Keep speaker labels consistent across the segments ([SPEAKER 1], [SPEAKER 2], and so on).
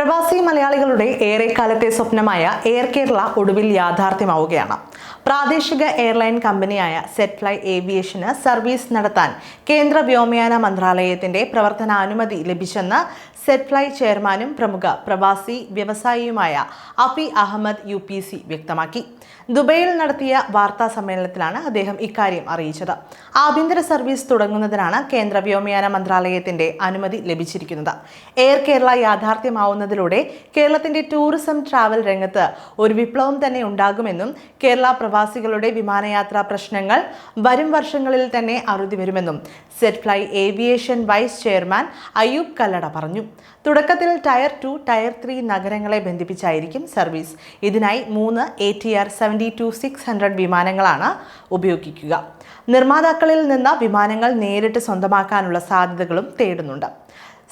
[SPEAKER 1] പ്രവാസി മലയാളികളുടെ ഏറെക്കാലത്തെ സ്വപ്നമായ എയർ കേരള ഒടുവിൽ യാഥാർത്ഥ്യമാവുകയാണ്. പ്രാദേശിക എയർലൈൻ കമ്പനിയായ സെറ്റ്ഫ്ലൈ ഏവിയേഷന് സർവീസ് നടത്താൻ കേന്ദ്ര വ്യോമയാന മന്ത്രാലയത്തിന്റെ പ്രവർത്തനാനുമതി ലഭിച്ചെന്ന് സെറ്റ്ഫ്ലൈ ചെയർമാനും പ്രമുഖ പ്രവാസി വ്യവസായിയുമായ അഫി അഹമ്മദ് UPC വ്യക്തമാക്കി. ദുബൈയിൽ നടത്തിയ വാർത്താ സമ്മേളനത്തിലാണ് അദ്ദേഹം ഇക്കാര്യം അറിയിച്ചത്. ആഭ്യന്തര സർവീസ് തുടങ്ങുന്നതിനാണ് കേന്ദ്ര വ്യോമയാന മന്ത്രാലയത്തിന്റെ അനുമതി ലഭിച്ചിരിക്കുന്നത്. എയർ കേരള യാഥാർത്ഥ്യമാവുന്നതിലൂടെ കേരളത്തിന്റെ ടൂറിസം ട്രാവൽ രംഗത്ത് ഒരു വിപ്ലവം തന്നെ ഉണ്ടാകുമെന്നും കേരള പ്രവാസികളുടെ വിമാനയാത്രാ പ്രശ്നങ്ങൾ വരും വർഷങ്ങളിൽ തന്നെ അറുതി വരുമെന്നും Zetfly aviation vice chairman Ayyub Kallada പറഞ്ഞു. തുടക്കത്തിൽ ടയർ 2, ടയർ 3 നഗരങ്ങളെ ബന്ധിപ്പിച്ചായിരിക്കും സർവീസ്. ഇതിനായി 3 ATR 72-600 വിമാനങ്ങളാണ് ഉപയോഗിക്കുക. നിർമ്മാതാക്കളിൽ നിന്ന് വിമാനങ്ങൾ നേരിട്ട് സ്വന്തമാക്കാനുള്ള സാധ്യതകളും തേടുന്നുണ്ട്.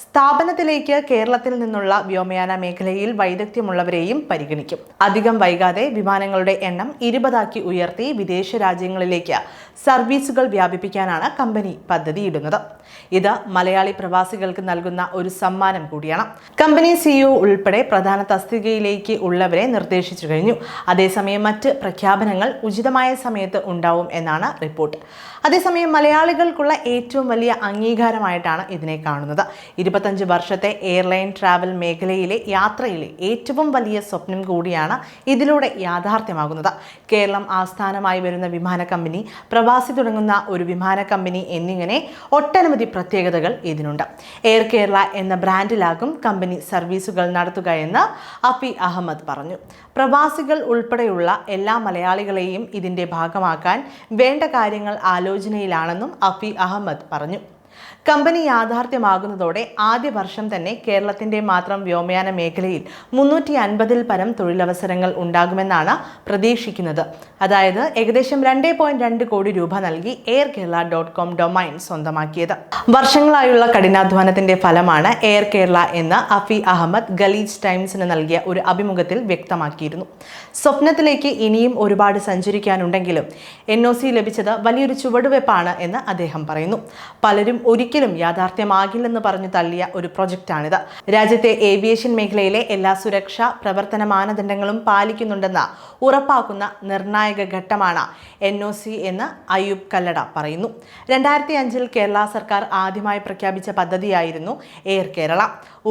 [SPEAKER 1] സ്ഥാപനത്തിലേക്ക് കേരളത്തിൽ നിന്നുള്ള വ്യോമയാന മേഖലയിൽ വൈദഗ്ധ്യമുള്ളവരെയും പരിഗണിക്കും. അധികം വൈകാതെ വിമാനങ്ങളുടെ എണ്ണം 20 ഉയർത്തി വിദേശ രാജ്യങ്ങളിലേക്ക് സർവീസുകൾ വ്യാപിപ്പിക്കാനാണ് കമ്പനി പദ്ധതിയിടുന്നത്. ഇത് മലയാളി പ്രവാസികൾക്ക് നൽകുന്ന ഒരു സമ്മാനം കൂടിയാണ്. കമ്പനി CEO ഉൾപ്പെടെ പ്രധാന തസ്തികയിലേക്ക് ഉള്ളവരെ നിർദ്ദേശിച്ചു കഴിഞ്ഞു. അതേസമയം മറ്റ് പ്രഖ്യാപനങ്ങൾ ഉചിതമായ സമയത്ത് ഉണ്ടാവും എന്നാണ് റിപ്പോർട്ട്. അതേസമയം മലയാളികൾക്കുള്ള ഏറ്റവും വലിയ അംഗീകാരമായിട്ടാണ് ഇതിനെ കാണുന്നത്. 25 വർഷത്തെ എയർലൈൻ ട്രാവൽ മേഖലയിലെ യാത്രയിലെ ഏറ്റവും വലിയ സ്വപ്നം കൂടിയാണ് ഇതിലൂടെ യാഥാർത്ഥ്യമാകുന്നത്. കേരളം ആസ്ഥാനമായി വരുന്ന വിമാന കമ്പനി, പ്രവാസി തുടങ്ങുന്ന ഒരു വിമാന കമ്പനി എന്നിങ്ങനെ ഒട്ടനവധി പ്രത്യേകതകൾ ഇതിനുണ്ട്. എയർ കേരള എന്ന ബ്രാൻഡിലാകും കമ്പനി സർവീസുകൾ നടത്തുക എന്ന് അഫി അഹമ്മദ് പറഞ്ഞു. പ്രവാസികൾ ഉൾപ്പെടെയുള്ള എല്ലാ മലയാളികളെയും ഇതിന്റെ ഭാഗമാക്കാൻ വേണ്ട കാര്യങ്ങൾ ആലോചനയിലാണെന്നും അഫി അഹമ്മദ് പറഞ്ഞു. കമ്പനി യാഥാർത്ഥ്യമാകുന്നതോടെ ആദ്യ വർഷം തന്നെ കേരളത്തിന്റെ മാത്രം വ്യോമയാന മേഖലയിൽ 350-ൽ പരം തൊഴിലവസരങ്ങൾ ഉണ്ടാകുമെന്നാണ് പ്രതീക്ഷിക്കുന്നത്. അതായത് ഏകദേശം 2.2 കോടി രൂപ നൽകി airkerala.com ഡൊമൈൻ സ്വന്തമാക്കിയത്. വർഷങ്ങളായുള്ള കഠിനാധ്വാനത്തിന്റെ ഫലമാണ് എയർ കേരള എന്ന് അഫി അഹമ്മദ് ഗലീജ് ടൈംസിന് നൽകിയ ഒരു അഭിമുഖത്തിൽ വ്യക്തമാക്കിയിരുന്നു. സ്വപ്നത്തിലേക്ക് ഇനിയും ഒരുപാട് സഞ്ചരിക്കാനുണ്ടെങ്കിലും NOC ലഭിച്ചത് വലിയൊരു ചുവടുവെപ്പാണ് എന്ന് അദ്ദേഹം പറയുന്നു. പലരും ഒരിക്കലും യാഥാർത്ഥ്യമാകില്ലെന്ന് പറഞ്ഞു തള്ളിയ ഒരു പ്രൊജക്റ്റാണിത്. രാജ്യത്തെ ഏവിയേഷൻ മേഖലയിലെ എല്ലാ സുരക്ഷാ പ്രവർത്തന മാനദണ്ഡങ്ങളും പാലിക്കുന്നുണ്ടെന്ന് ഉറപ്പാക്കുന്ന നിർണായക ഘട്ടമാണ് NOC എന്ന് അയ്യൂബ് കല്ലട പറയുന്നു. 2005-ൽ കേരള സർക്കാർ ആദ്യമായി പ്രഖ്യാപിച്ച പദ്ധതിയായിരുന്നു എയർ കേരള.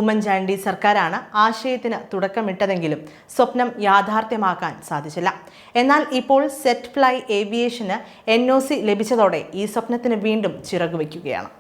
[SPEAKER 1] ഉമ്മൻചാണ്ടി സർക്കാരാണ് ആശയത്തിന് തുടക്കമിട്ടതെങ്കിലും സ്വപ്നം യാഥാർത്ഥ്യമാക്കാൻ സാധിച്ചില്ല. എന്നാൽ ഇപ്പോൾ സെറ്റ്ഫ്ലൈ ഏവിയേഷന് NOC ലഭിച്ചതോടെ ഈ സ്വപ്നത്തിന് വീണ്ടും ചിറകുവയ്ക്കുകയാണ്.